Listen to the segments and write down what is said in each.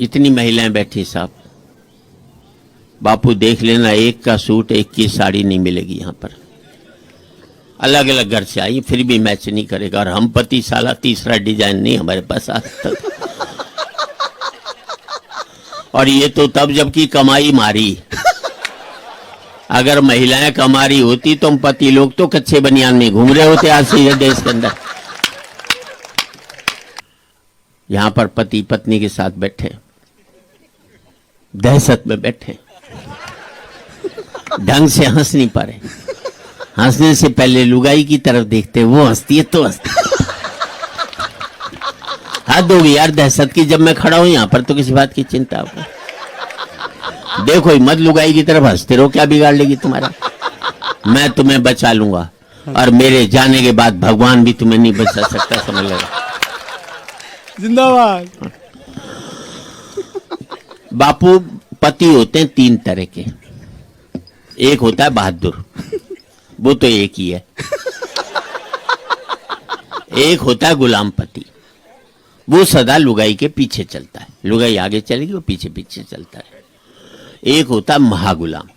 इतनी महिलाएं बैठी साहब, बापू देख लेना, एक का सूट एक की साड़ी नहीं मिलेगी यहाँ पर। अलग अलग घर से आई फिर भी मैच नहीं करेगा। और हम पति साला तीसरा डिजाइन नहीं हमारे पास आज तक। और ये तो तब जबकि कमाई मारी। अगर महिलाएं कमा रही होती तो हम पति लोग तो कच्चे बनियान में घूम रहे होते आज से ये देश के अंदर। यहां पर पति पत्नी के साथ बैठे, दहशत में बैठे, ढंग से हंस नहीं पा रहे। हंसने से पहले लुगाई की तरफ देखते, वो हंसती है तो हंसती। हद होगी यार दहशत की। जब मैं खड़ा हूं यहां पर तो किसी बात की चिंता आपको। देखो मत लुगाई की तरफ हंसते रहो, क्या बिगाड़ लेगी तुम्हारा। मैं तुम्हें बचा लूंगा और मेरे जाने के बाद भगवान भी तुम्हें नहीं बचा सकता, समझ लो। जिंदाबाद। बापू पति होते हैं तीन तरह के। एक होता है बहादुर, वो तो एक ही है। एक होता है गुलाम पति, वो सदा लुगाई के पीछे चलता है। लुगाई आगे चलेगी वो पीछे पीछे चलता है। एक होता है महागुलाम,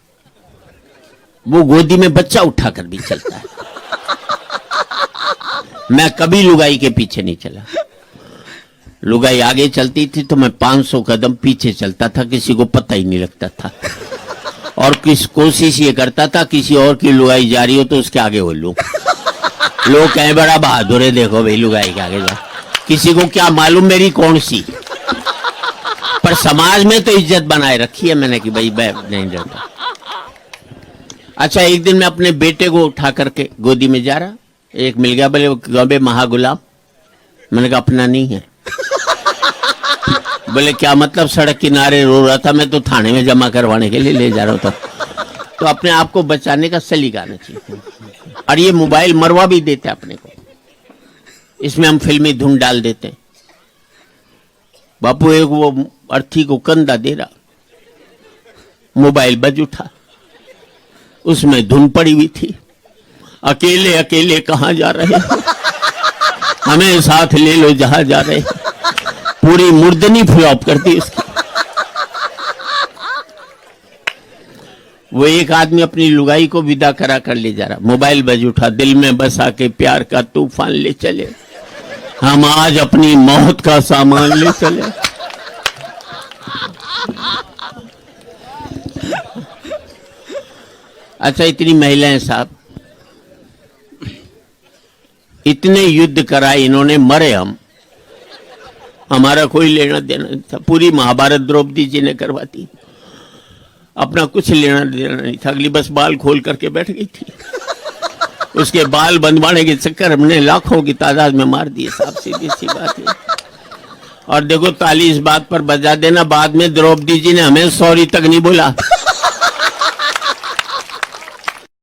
वो गोदी में बच्चा उठाकर भी चलता है। मैं कभी लुगाई के पीछे नहीं चला। लुगाई आगे चलती थी तो मैं 500 कदम पीछे चलता था, किसी को पता ही नहीं लगता था। और किस कोशिश ये करता था किसी और की लुगाई जा रही हो तो उसके आगे हो लूं। लोग कहें बड़ा बहादुर है, देखो भाई लुगाई के आगे जा। किसी को क्या मालूम मेरी कौन सी, पर समाज में तो इज्जत बनाए रखी है मैंने कि भाई मैं नहीं डरता। अच्छा एक दिन मैं अपने बेटे को उठा करके गोदी में जा रहा, एक मिल गया, बोले महागुलाम। मैंने कहा अपना नहीं है। बोले क्या मतलब, सड़क किनारे रो रहा था, मैं तो थाने में जमा करवाने के लिए ले जा रहा था। तो अपने आप को बचाने का सलीका आना चाहिए। और ये मोबाइल मरवा भी देते अपने को, इसमें हम फिल्मी धुन डाल देते हैं। बापू एक वो अर्थी को कंधा दे रहा, मोबाइल बज उठा, उसमें धुन पड़ी हुई थी, अकेले अकेले कहां जा रहे हो, हमें साथ ले लो जहां जा रहे हो। पूरी मुर्दनी फ्लॉप करती उसकी। वो एक आदमी अपनी लुगाई को विदा करा कर ले जा रहा, मोबाइल बज उठा, दिल में बसा के प्यार का तूफान ले चले, हम आज अपनी मौत का सामान ले चले। अच्छा इतनी महिलाएं साहब, इतने युद्ध कराए इन्होंने, मरे हम, हमारा कोई लेना देना नहीं था। पूरी महाभारत द्रौपदी जी ने करवाती, अपना कुछ लेना देना नहीं था। अगली बस बाल खोल करके बैठ गई थी। उसके बाल बंधवाने के चक्कर हमने लाखों की तादाद में मार दिए साहब, सीधी सी बात है। और देखो ताली इस बात पर बजा देना, बाद में द्रौपदी जी ने हमें सॉरी तक नहीं बोला।